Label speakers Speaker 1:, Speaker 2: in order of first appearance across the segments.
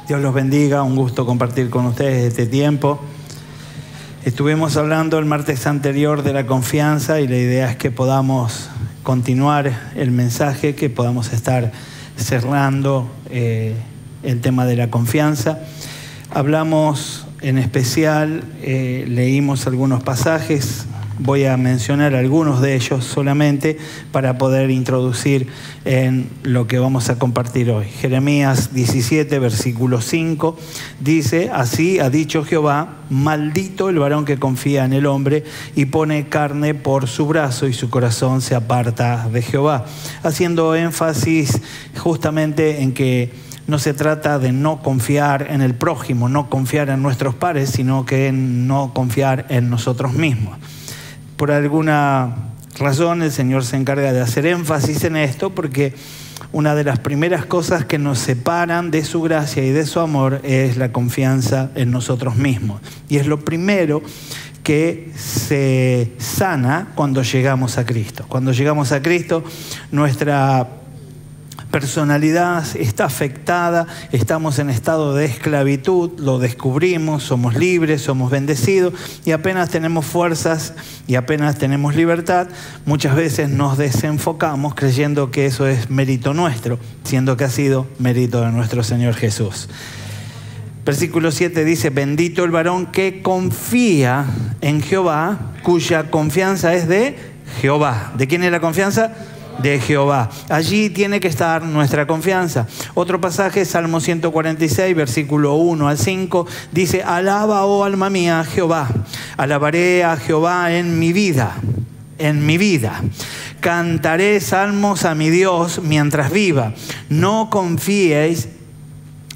Speaker 1: Dios los bendiga, un gusto compartir con ustedes este tiempo. Estuvimos hablando el martes anterior de la confianza y la idea es que podamos continuar el mensaje, que podamos estar cerrando el tema de la confianza. Hablamos en especial, leímos algunos pasajes. Voy a mencionar algunos de ellos solamente para poder introducir en lo que vamos a compartir hoy. Jeremías 17, versículo 5, dice: así ha dicho Jehová, maldito el varón que confía en el hombre y pone carne por su brazo y su corazón se aparta de Jehová. Haciendo énfasis justamente en que no se trata de no confiar en el prójimo, no confiar en nuestros pares, sino que en no confiar en nosotros mismos. Por alguna razón el Señor se encarga de hacer énfasis en esto porque una de las primeras cosas que nos separan de su gracia y de su amor es la confianza en nosotros mismos. Y es lo primero que se sana cuando llegamos a Cristo. Cuando llegamos a Cristo, nuestra personalidad está afectada, estamos en estado de esclavitud, lo descubrimos, somos libres, somos bendecidos y apenas tenemos fuerzas y apenas tenemos libertad, muchas veces nos desenfocamos creyendo que eso es mérito nuestro, siendo que ha sido mérito de nuestro Señor Jesús. Versículo 7 dice: bendito el varón que confía en Jehová, cuya confianza es de Jehová. ¿De quién es la confianza? De Jehová. Allí tiene que estar nuestra confianza. Otro pasaje, Salmo 146, versículo 1 al 5, dice: alaba, oh alma mía, a Jehová. Alabaré a Jehová en mi vida. En mi vida. Cantaré salmos a mi Dios mientras viva. No confíéis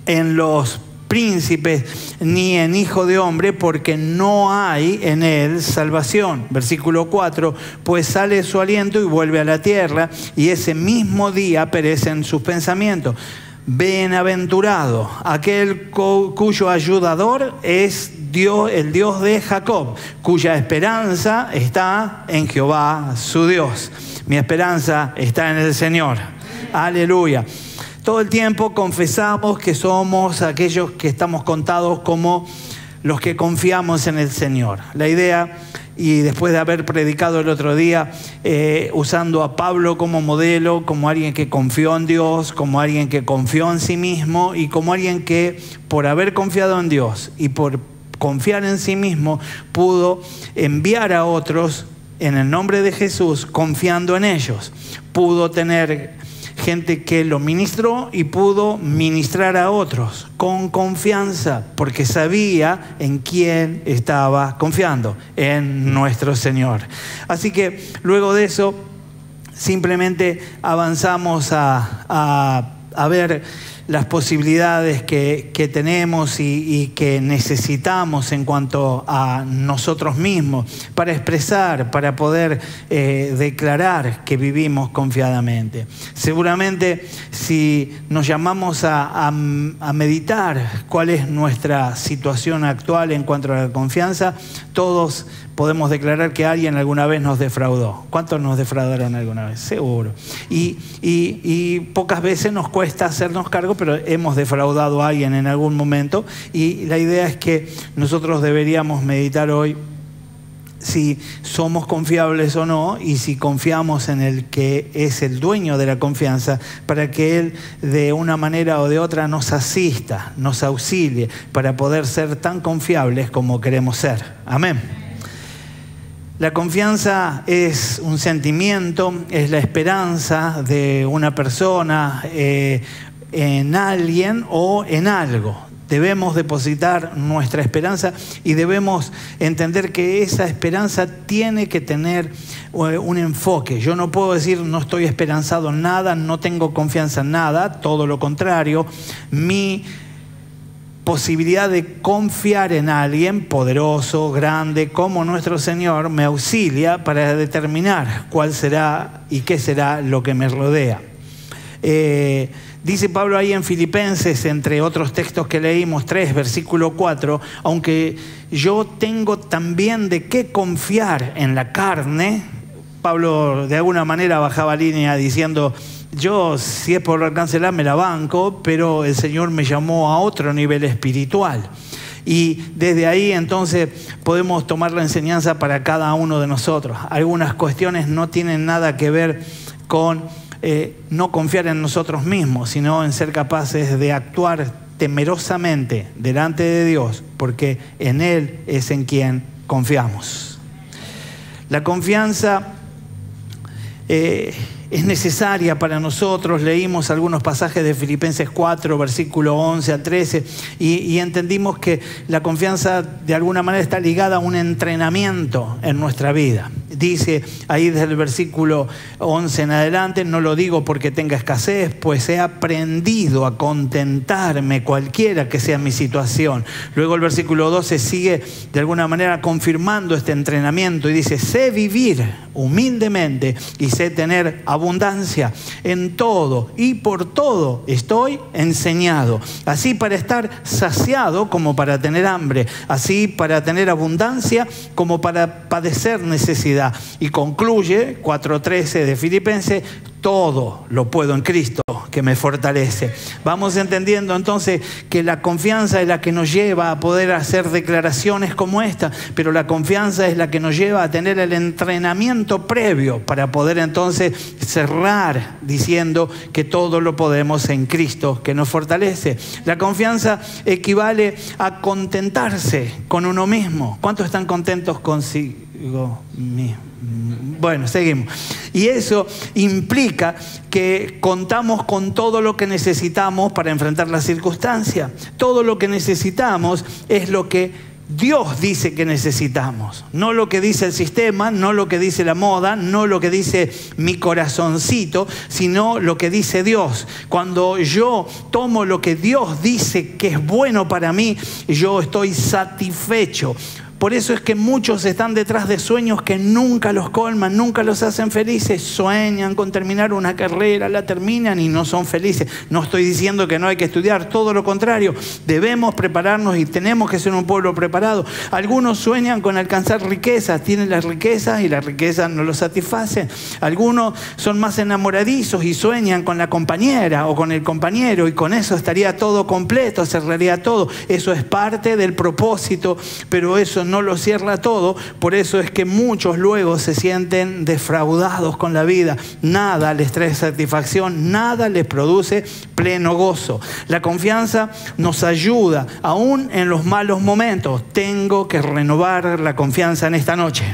Speaker 1: en los príncipes ni en hijo de hombre, porque no hay en él salvación. Versículo 4, pues sale su aliento y vuelve a la tierra, y ese mismo día perecen sus pensamientos. Bienaventurado aquel cuyo ayudador es Dios, el Dios de Jacob, cuya esperanza está en Jehová su Dios. Mi esperanza está en el Señor. Aleluya. Todo el tiempo confesamos que somos aquellos que estamos contados como los que confiamos en el Señor. La idea, y después de haber predicado el otro día, usando a Pablo como modelo, como alguien que confió en Dios, como alguien que confió en sí mismo y como alguien que por haber confiado en Dios y por confiar en sí mismo pudo enviar a otros en el nombre de Jesús confiando en ellos. Pudo tener gente que lo ministró y pudo ministrar a otros con confianza, porque sabía en quién estaba confiando, en nuestro Señor. Así que luego de eso, simplemente avanzamos a ver las posibilidades que tenemos y que necesitamos en cuanto a nosotros mismos para expresar, para poder declarar que vivimos confiadamente. Seguramente si nos llamamos a meditar cuál es nuestra situación actual en cuanto a la confianza, todos podemos declarar que alguien alguna vez nos defraudó. ¿Cuántos nos defraudaron alguna vez? Seguro. Y pocas veces nos cuesta hacernos cargo, pero hemos defraudado a alguien en algún momento. Y la idea es que nosotros deberíamos meditar hoy si somos confiables o no y si confiamos en el que es el dueño de la confianza para que Él de una manera o de otra nos asista, nos auxilie para poder ser tan confiables como queremos ser. Amén. La confianza es un sentimiento, es la esperanza de una persona en alguien o en algo. Debemos depositar nuestra esperanza y debemos entender que esa esperanza tiene que tener un enfoque. Yo no puedo decir no estoy esperanzado en nada, no tengo confianza en nada, todo lo contrario. Mi posibilidad de confiar en alguien poderoso, grande, como nuestro Señor, me auxilia para determinar cuál será y qué será lo que me rodea. Dice Pablo ahí en Filipenses, entre otros textos que leímos, 3, versículo 4, aunque yo tengo también de qué confiar en la carne. Pablo de alguna manera bajaba línea diciendo, yo si es por cancelar me la banco, pero el Señor me llamó a otro nivel espiritual. Y desde ahí entonces podemos tomar la enseñanza para cada uno de nosotros. Algunas cuestiones no tienen nada que ver con no confiar en nosotros mismos, sino en ser capaces de actuar temerosamente delante de Dios, porque en Él es en quien confiamos. La confianza es necesaria para nosotros. Leímos algunos pasajes de Filipenses 4, versículo 11 al 13, y entendimos que la confianza de alguna manera está ligada a un entrenamiento en nuestra vida. Dice ahí desde el versículo 11 en adelante: no lo digo porque tenga escasez, pues he aprendido a contentarme cualquiera que sea mi situación. Luego el versículo 12 sigue de alguna manera confirmando este entrenamiento y dice: sé vivir humildemente y sé tener abundancia en todo y por todo estoy enseñado, así para estar saciado como para tener hambre, así para tener abundancia como para padecer necesidad. Y concluye 4:13 de Filipenses: todo lo puedo en Cristo que me fortalece. Vamos entendiendo entonces que la confianza es la que nos lleva a poder hacer declaraciones como esta, pero la confianza es la que nos lleva a tener el entrenamiento previo para poder entonces cerrar diciendo que todo lo podemos en Cristo que nos fortalece. La confianza equivale a contentarse con uno mismo. ¿Cuántos están contentos consigo mismo? Bueno, seguimos. Y eso implica que contamos con todo lo que necesitamos para enfrentar la circunstancia. Todo lo que necesitamos es lo que Dios dice que necesitamos. No lo que dice el sistema, no lo que dice la moda, no lo que dice mi corazoncito, sino lo que dice Dios. Cuando yo tomo lo que Dios dice que es bueno para mí, yo estoy satisfecho. Por eso es que muchos están detrás de sueños que nunca los colman, nunca los hacen felices. Sueñan con terminar una carrera, la terminan y no son felices. No estoy diciendo que no hay que estudiar, todo lo contrario. Debemos prepararnos y tenemos que ser un pueblo preparado. Algunos sueñan con alcanzar riquezas, tienen las riquezas y las riquezas no los satisfacen. Algunos son más enamoradizos y sueñan con la compañera o con el compañero y con eso estaría todo completo, cerraría todo. Eso es parte del propósito, pero eso no lo cierra todo. Por eso es que muchos luego se sienten defraudados con la vida. Nada les trae satisfacción, nada les produce pleno gozo. La confianza nos ayuda aún en los malos momentos. Tengo que renovar la confianza en esta noche.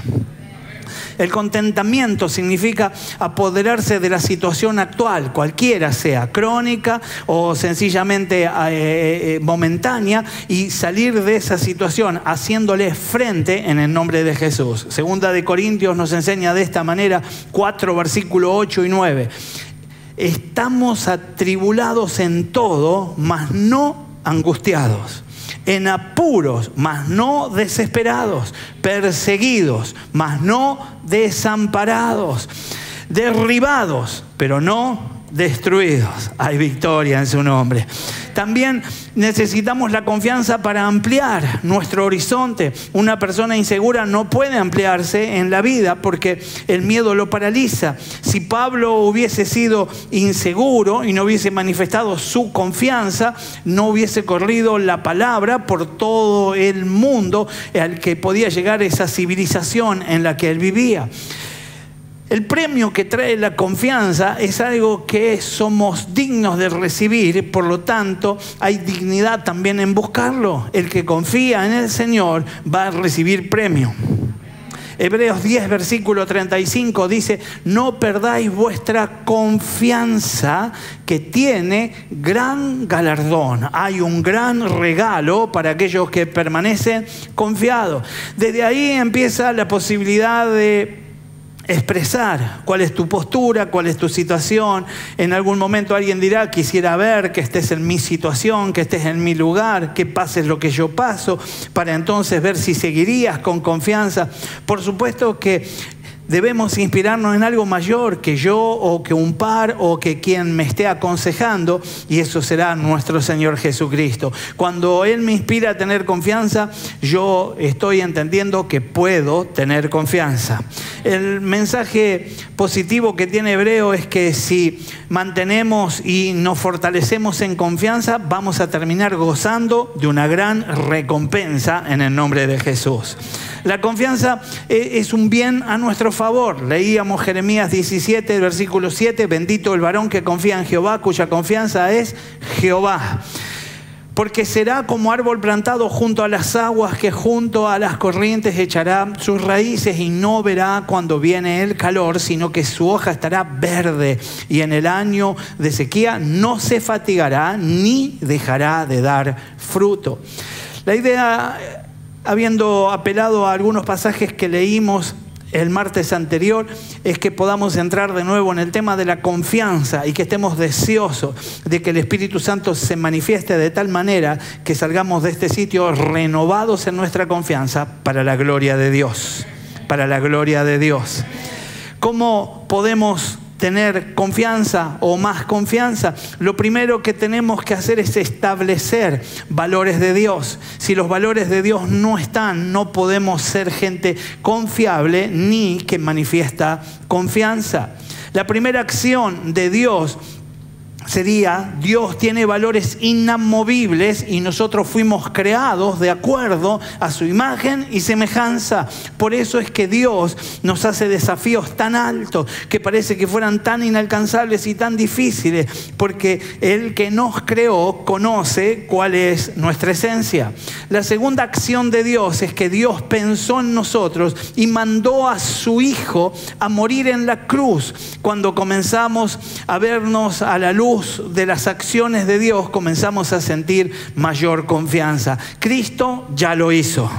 Speaker 1: El contentamiento significa apoderarse de la situación actual, cualquiera sea, crónica o sencillamente momentánea, y salir de esa situación haciéndole frente en el nombre de Jesús. Segunda de Corintios nos enseña de esta manera, 4, versículo 8 y 9. Estamos atribulados en todo, mas no angustiados. En apuros, mas no desesperados, perseguidos, mas no desamparados, derribados, pero no destruidos. Hay victoria en su nombre. También necesitamos la confianza para ampliar nuestro horizonte. Una persona insegura no puede ampliarse en la vida porque el miedo lo paraliza. Si Pablo hubiese sido inseguro y no hubiese manifestado su confianza, no hubiese corrido la palabra por todo el mundo al que podía llegar esa civilización en la que él vivía. El premio que trae la confianza es algo que somos dignos de recibir, por lo tanto hay dignidad también en buscarlo. El que confía en el Señor va a recibir premio. Hebreos 10, versículo 35 dice: no perdáis vuestra confianza, que tiene gran galardón. Hay un gran regalo para aquellos que permanecen confiados. Desde ahí empieza la posibilidad de expresar cuál es tu postura, cuál es tu situación. En algún momento alguien dirá: quisiera ver que estés en mi situación, que estés en mi lugar, que pases lo que yo paso, para entonces ver si seguirías con confianza. Por supuesto que debemos inspirarnos en algo mayor que yo o que un par o que quien me esté aconsejando, y eso será nuestro Señor Jesucristo. Cuando Él me inspira a tener confianza, yo estoy entendiendo que puedo tener confianza. El mensaje positivo que tiene Hebreo es que si mantenemos y nos fortalecemos en confianza, vamos a terminar gozando de una gran recompensa en el nombre de Jesús. La confianza es un bien a nuestro favor. Leíamos Jeremías 17, versículo 7, bendito el varón que confía en Jehová, cuya confianza es Jehová. Porque será como árbol plantado junto a las aguas, que junto a las corrientes echará sus raíces y no verá cuando viene el calor, sino que su hoja estará verde y en el año de sequía no se fatigará ni dejará de dar fruto. La idea, habiendo apelado a algunos pasajes que leímos el martes anterior, es que podamos entrar de nuevo en el tema de la confianza y que estemos deseosos de que el Espíritu Santo se manifieste de tal manera que salgamos de este sitio renovados en nuestra confianza para la gloria de Dios. Para la gloria de Dios. ¿Cómo podemos tener confianza o más confianza? Lo primero que tenemos que hacer es establecer valores de Dios. Si los valores de Dios no están, no podemos ser gente confiable ni que manifiesta confianza. La primera acción de Dios sería: Dios tiene valores inamovibles y nosotros fuimos creados de acuerdo a su imagen y semejanza. Por eso es que Dios nos hace desafíos tan altos que parece que fueran tan inalcanzables y tan difíciles, porque el que nos creó conoce cuál es nuestra esencia. La segunda acción de Dios es que Dios pensó en nosotros y mandó a su Hijo a morir en la cruz. Cuando comenzamos a vernos a la luz de las acciones de Dios, comenzamos a sentir mayor confianza. Cristo ya lo hizo.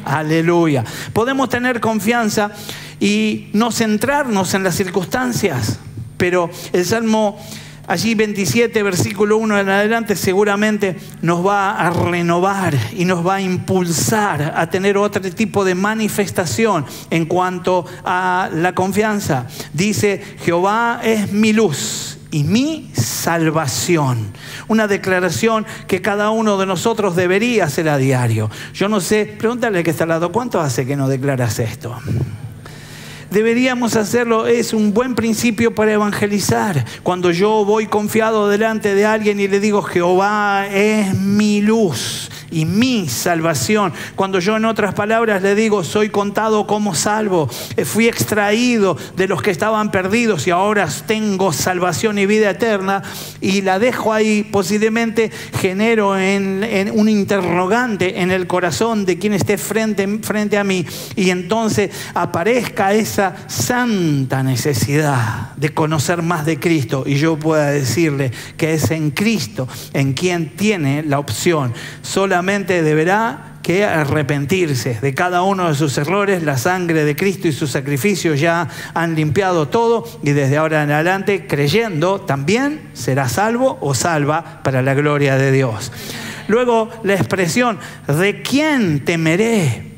Speaker 1: Aleluya. Podemos tener confianza y no centrarnos en las circunstancias, pero el Salmo allí 27, versículo 1 en adelante, seguramente nos va a renovar y nos va a impulsar a tener otro tipo de manifestación en cuanto a la confianza. Dice: Jehová es mi luz y mi salvación. Una declaración que cada uno de nosotros debería hacer a diario. Yo no sé, pregúntale al que está al lado, ¿cuánto hace que no declaras esto? Deberíamos hacerlo, es un buen principio para evangelizar. Cuando yo voy confiado delante de alguien y le digo: Jehová es mi luz y mi salvación. Cuando yo, en otras palabras, le digo: soy contado como salvo, fui extraído de los que estaban perdidos y ahora tengo salvación y vida eterna, y la dejo ahí, posiblemente genero en un interrogante en el corazón de quien esté frente a mí, y entonces aparezca esa santa necesidad de conocer más de Cristo, y yo pueda decirle que es en Cristo en quien tiene la opción. Solamente deberá que arrepentirse de cada uno de sus errores. La sangre de Cristo y sus sacrificios ya han limpiado todo, y desde ahora en adelante, creyendo, también será salvo o salva para la gloria de Dios. Luego, la expresión: ¿de quién temeré?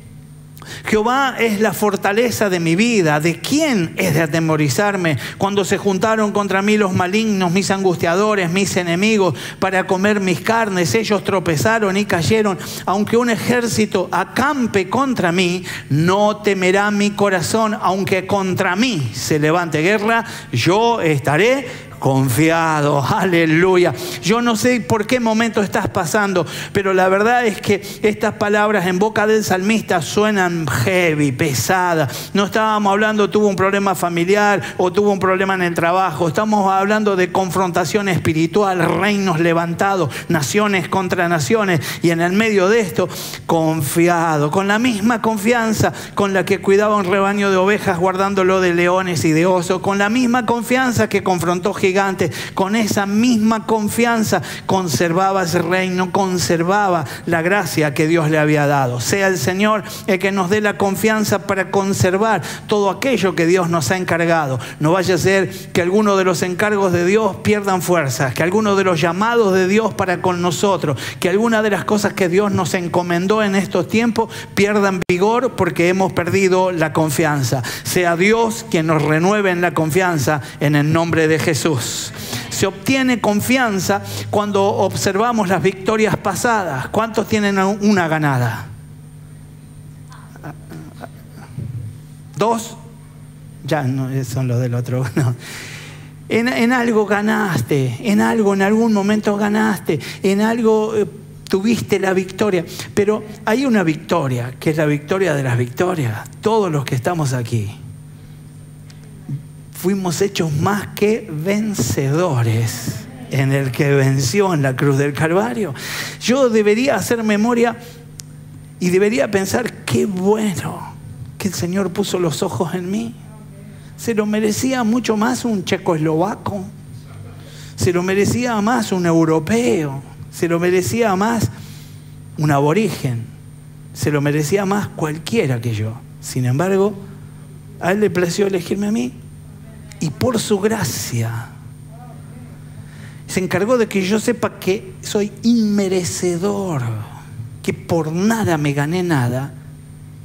Speaker 1: Jehová es la fortaleza de mi vida. ¿De quién es de atemorizarme? Cuando se juntaron contra mí los malignos, mis angustiadores, mis enemigos, para comer mis carnes, ellos tropezaron y cayeron. Aunque un ejército acampe contra mí, no temerá mi corazón. Aunque contra mí se levante guerra, yo estaré confiado. Aleluya. Yo no sé por qué momento estás pasando, pero la verdad es que estas palabras en boca del salmista suenan heavy, pesadas. No estábamos hablando tuvo un problema familiar o tuvo un problema en el trabajo. Estamos hablando de confrontación espiritual, reinos levantados, naciones contra naciones, y en el medio de esto, confiado, con la misma confianza con la que cuidaba un rebaño de ovejas guardándolo de leones y de osos, con la misma confianza que confrontó gigantes gigantes. Con esa misma confianza conservaba ese reino, conservaba la gracia que Dios le había dado. Sea el Señor el que nos dé la confianza para conservar todo aquello que Dios nos ha encargado. No vaya a ser que alguno de los encargos de Dios pierdan fuerzas, que alguno de los llamados de Dios para con nosotros, que alguna de las cosas que Dios nos encomendó en estos tiempos pierdan vigor porque hemos perdido la confianza. Sea Dios quien nos renueve en la confianza en el nombre de Jesús. Se obtiene confianza cuando observamos las victorias pasadas. ¿Cuántos tienen una ganada? ¿Dos? Ya no son los del otro. No. En algo ganaste, en algo, en algún momento ganaste, en algo tuviste la victoria. Pero hay una victoria, que es la victoria de las victorias. Todos los que estamos aquí fuimos hechos más que vencedores en el que venció en la cruz del Calvario. Yo debería hacer memoria y debería pensar, qué bueno que el Señor puso los ojos en mí. Se lo merecía mucho más un checoslovaco, se lo merecía más un europeo, se lo merecía más un aborigen, se lo merecía más cualquiera que yo. Sin embargo, a Él le plació elegirme a mí. Y por su gracia se encargó de que yo sepa que soy inmerecedor, que por nada me gané nada,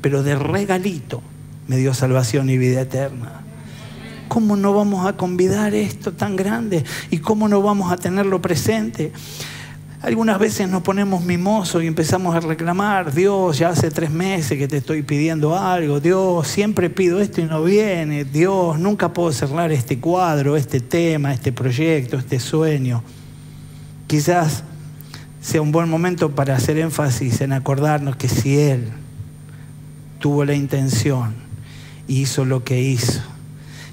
Speaker 1: pero de regalito me dio salvación y vida eterna. ¿Cómo no vamos a convidar esto tan grande? ¿Y cómo no vamos a tenerlo presente? Algunas veces nos ponemos mimosos y empezamos a reclamar, Dios, ya hace 3 meses que te estoy pidiendo algo, Dios, siempre pido esto y no viene, Dios, nunca puedo cerrar este cuadro, este tema, este proyecto, este sueño. Quizás sea un buen momento para hacer énfasis en acordarnos que si Él tuvo la intención y hizo lo que hizo,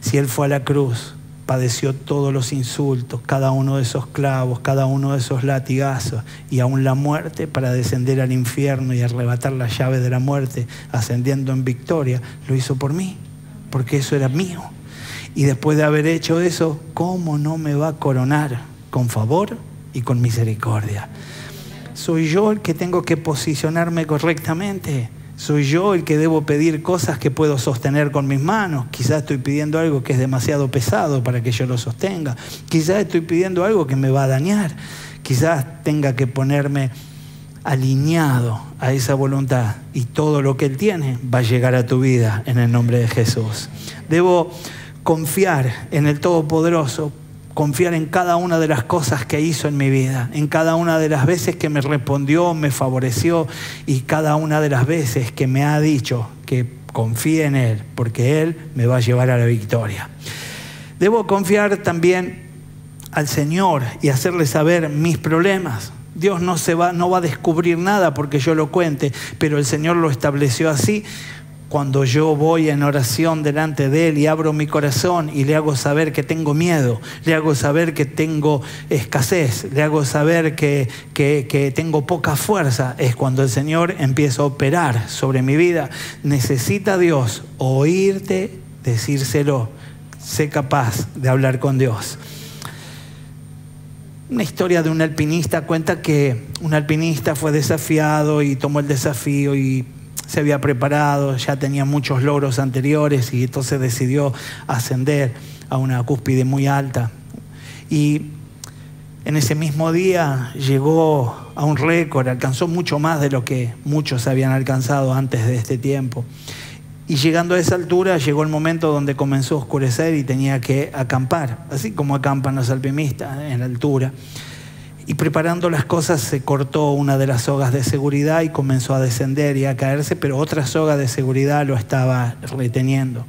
Speaker 1: si Él fue a la cruz, padeció todos los insultos, cada uno de esos clavos, cada uno de esos latigazos y aún la muerte para descender al infierno y arrebatar la llave de la muerte, ascendiendo en victoria, lo hizo por mí, porque eso era mío. Y después de haber hecho eso, ¿cómo no me va a coronar con favor y con misericordia? ¿Soy yo el que tengo que posicionarme correctamente? ¿Soy yo el que debo pedir cosas que puedo sostener con mis manos? Quizás estoy pidiendo algo que es demasiado pesado para que yo lo sostenga. Quizás estoy pidiendo algo que me va a dañar. Quizás tenga que ponerme alineado a esa voluntad. Y todo lo que Él tiene va a llegar a tu vida en el nombre de Jesús. Debo confiar en el Todopoderoso, confiar en cada una de las cosas que hizo en mi vida, en cada una de las veces que me respondió, me favoreció y cada una de las veces que me ha dicho que confíe en Él, porque Él me va a llevar a la victoria. Debo confiar también al Señor y hacerle saber mis problemas. Dios no va a descubrir nada porque yo lo cuente, pero el Señor lo estableció así. Cuando yo voy en oración delante de Él y abro mi corazón y le hago saber que tengo miedo, le hago saber que tengo escasez, le hago saber que tengo poca fuerza, es cuando el Señor empieza a operar sobre mi vida. Necesita Dios oírte decírselo. Sé capaz de hablar con Dios. Una historia de un alpinista cuenta que un alpinista fue desafiado y tomó el desafío y se había preparado, ya tenía muchos logros anteriores y entonces decidió ascender a una cúspide muy alta. Y en ese mismo día llegó a un récord, alcanzó mucho más de lo que muchos habían alcanzado antes de este tiempo. Y llegando a esa altura llegó el momento donde comenzó a oscurecer y tenía que acampar, así como acampan los alpinistas en la altura. Y preparando las cosas se cortó una de las sogas de seguridad y comenzó a descender y a caerse, pero otra soga de seguridad lo estaba reteniendo.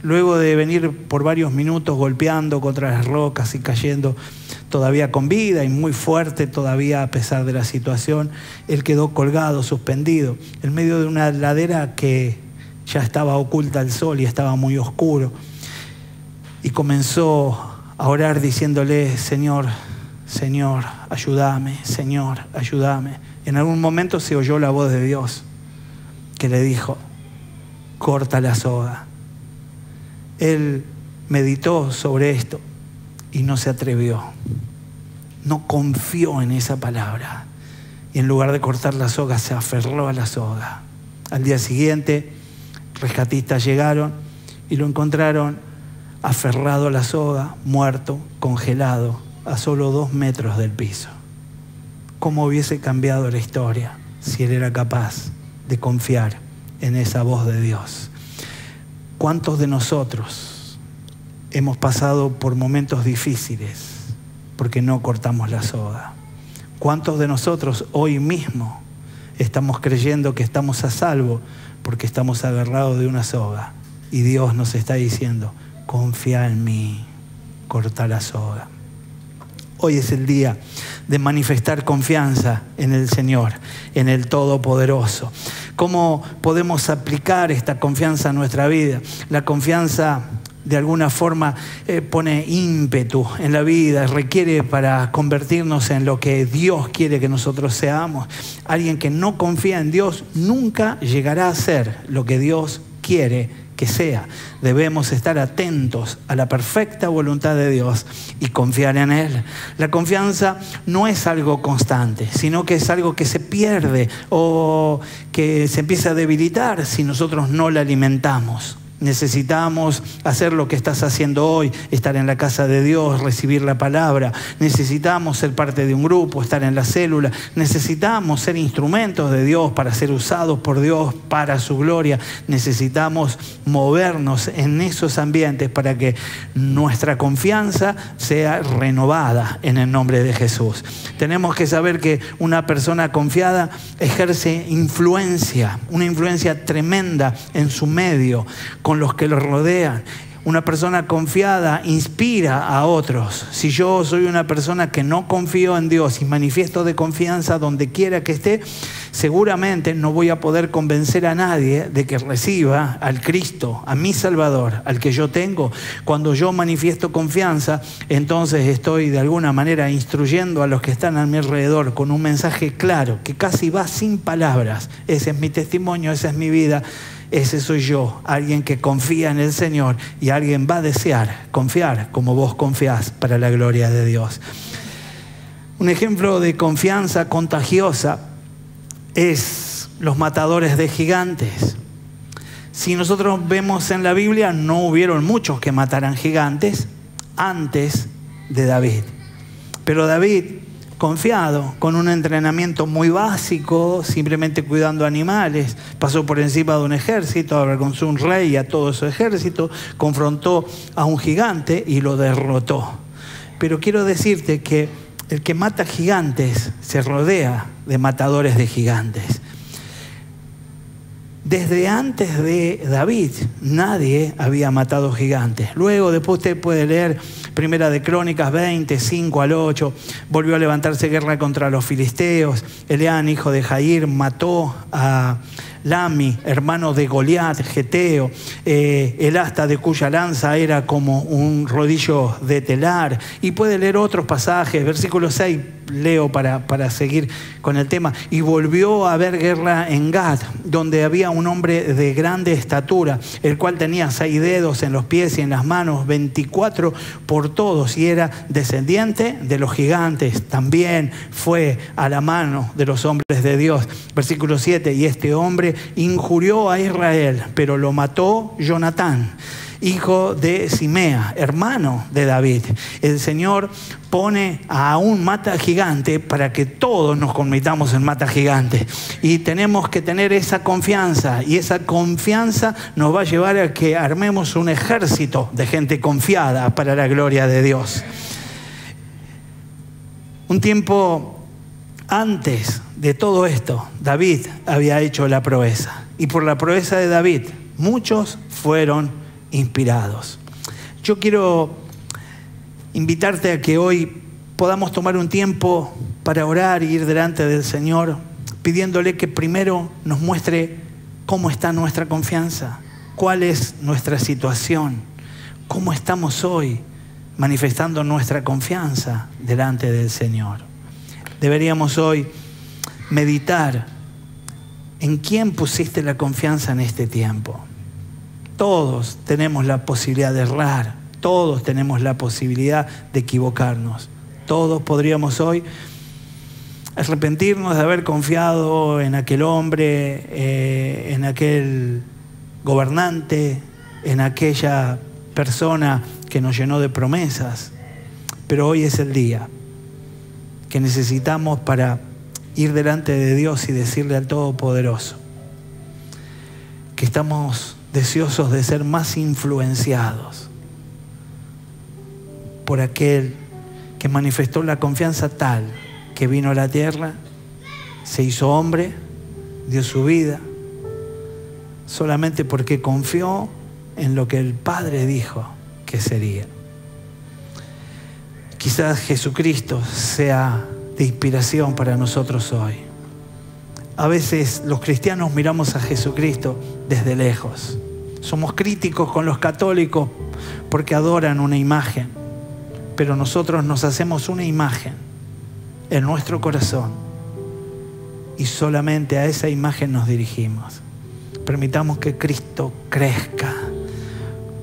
Speaker 1: Luego de venir por varios minutos golpeando contra las rocas y cayendo todavía con vida y muy fuerte todavía a pesar de la situación, él quedó colgado, suspendido, en medio de una ladera que ya estaba oculta al sol y estaba muy oscuro. Y comenzó a orar diciéndole, Señor, Señor, ayúdame, Señor, ayúdame. En algún momento se oyó la voz de Dios que le dijo, corta la soga. Él meditó sobre esto y no se atrevió. No confió en esa palabra. Y en lugar de cortar la soga, se aferró a la soga. Al día siguiente, rescatistas llegaron y lo encontraron aferrado a la soga, muerto, congelado, a solo 2 metros del piso. ¿Cómo hubiese cambiado la historia si él era capaz de confiar en esa voz de Dios? ¿Cuántos de nosotros hemos pasado por momentos difíciles porque no cortamos la soga? ¿Cuántos de nosotros hoy mismo estamos creyendo que estamos a salvo porque estamos agarrados de una soga? Y Dios nos está diciendo, confía en mí, corta la soga. Hoy es el día de manifestar confianza en el Señor, en el Todopoderoso. ¿Cómo podemos aplicar esta confianza a nuestra vida? La confianza de alguna forma pone ímpetu en la vida, requiere para convertirnos en lo que Dios quiere que nosotros seamos. Alguien que no confía en Dios nunca llegará a ser lo que Dios quiere que sea. Debemos estar atentos a la perfecta voluntad de Dios y confiar en Él. La confianza no es algo constante, sino que es algo que se pierde o que se empieza a debilitar si nosotros no la alimentamos. Necesitamos hacer lo que estás haciendo hoy, estar en la casa de Dios, recibir la palabra. Necesitamos ser parte de un grupo, estar en la célula. Necesitamos ser instrumentos de Dios para ser usados por Dios para su gloria. Necesitamos movernos en esos ambientes para que nuestra confianza sea renovada en el nombre de Jesús. Tenemos que saber que una persona confiada ejerce influencia, una influencia tremenda en su medio, con los que lo rodean. Una persona confiada inspira a otros. Si yo soy una persona que no confío en Dios y manifiesto de confianza donde quiera que esté, seguramente no voy a poder convencer a nadie de que reciba al Cristo, a mi Salvador, al que yo tengo. Cuando yo manifiesto confianza, entonces estoy de alguna manera instruyendo a los que están a mi alrededor con un mensaje claro, que casi va sin palabras. Ese es mi testimonio, esa es mi vida. Ese soy yo, alguien que confía en el Señor, y alguien va a desear confiar como vos confiás para la gloria de Dios. Un ejemplo de confianza contagiosa es los matadores de gigantes. Si nosotros vemos en la Biblia, no hubieron muchos que mataran gigantes antes de David. Pero David, confiado, con un entrenamiento muy básico, simplemente cuidando animales, pasó por encima de un ejército, avergonzó a un rey y a todo su ejército, confrontó a un gigante y lo derrotó. Pero quiero decirte que el que mata gigantes se rodea de matadores de gigantes. Desde antes de David, nadie había matado gigantes. Luego, después usted puede leer Primera de Crónicas 20, 5 al 8. Volvió a levantarse guerra contra los filisteos. Eleán, hijo de Jair, mató a Lami, hermano de Goliat, geteo, el asta de cuya lanza era como un rodillo de telar. Y puede leer otros pasajes, versículo 6, leo para seguir con el tema. Y volvió a haber guerra en Gad, donde había un hombre de grande estatura, el cual tenía 6 dedos en los pies y en las manos, 24 por todos, y era descendiente de los gigantes. También fue a la mano de los hombres de Dios. Versículo 7, y este hombre injurió a Israel, pero lo mató Jonatán, hijo de Simea, hermano de David. El Señor pone a un mata gigante para que todos nos convirtamos en mata gigante. Y tenemos que tener esa confianza, y esa confianza nos va a llevar a que armemos un ejército de gente confiada para la gloria de Dios. Un tiempo antes de todo esto, David había hecho la proeza. Y por la proeza de David, muchos fueron inspirados. Yo quiero invitarte a que hoy podamos tomar un tiempo para orar y ir delante del Señor, pidiéndole que primero nos muestre cómo está nuestra confianza, cuál es nuestra situación, cómo estamos hoy manifestando nuestra confianza delante del Señor. Deberíamos hoy meditar en quién pusiste la confianza en este tiempo. Todos tenemos la posibilidad de errar, Todos tenemos la posibilidad de equivocarnos. Todos podríamos hoy arrepentirnos de haber confiado en aquel hombre, en aquel gobernante, en aquella persona que nos llenó de promesas. Pero hoy es el día que necesitamos para ir delante de Dios y decirle al Todopoderoso que estamos deseosos de ser más influenciados por aquel que manifestó la confianza tal que vino a la tierra, se hizo hombre, dio su vida, solamente porque confió en lo que el Padre dijo que sería. Quizás Jesucristo sea de inspiración para nosotros hoy. A veces los cristianos miramos a Jesucristo desde lejos. Somos críticos con los católicos porque adoran una imagen, pero nosotros nos hacemos una imagen en nuestro corazón y solamente a esa imagen nos dirigimos. Permitamos que Cristo crezca,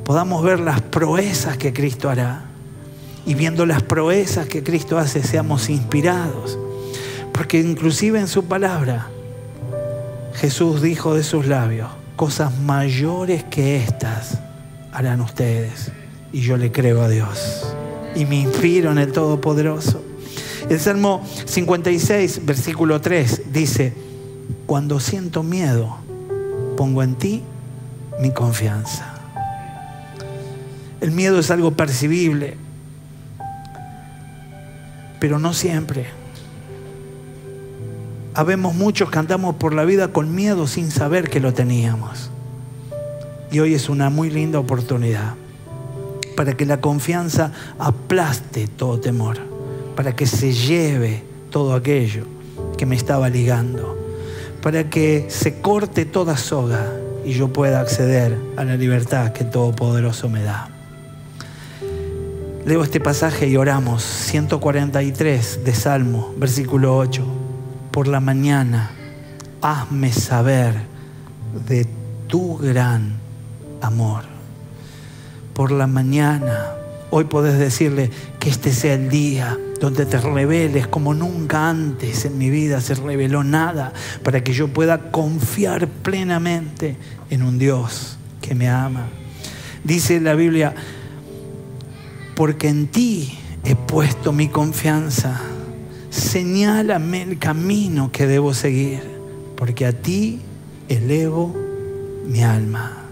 Speaker 1: podamos ver las proezas que Cristo hará, y viendo las proezas que Cristo hace seamos inspirados, porque inclusive en su palabra Jesús dijo de sus labios: cosas mayores que estas harán ustedes. Y yo le creo a Dios y me inspiro en el Todopoderoso. El Salmo 56, versículo 3 dice: cuando siento miedo, pongo en ti mi confianza. El miedo es algo percibible, pero no siempre. Habemos muchos que andamos por la vida con miedo sin saber que lo teníamos. Y hoy es una muy linda oportunidad para que la confianza aplaste todo temor, para que se lleve todo aquello que me estaba ligando, para que se corte toda soga y yo pueda acceder a la libertad que el Todopoderoso me da. Leo este pasaje y oramos. 143 de Salmo, versículo 8. Por la mañana, hazme saber de tu gran amor. Por la mañana, hoy podés decirle que este sea el día donde te reveles como nunca antes en mi vida se reveló nada, para que yo pueda confiar plenamente en un Dios que me ama. Dice la Biblia: porque en ti he puesto mi confianza. Señálame el camino que debo seguir, porque a ti elevo mi alma.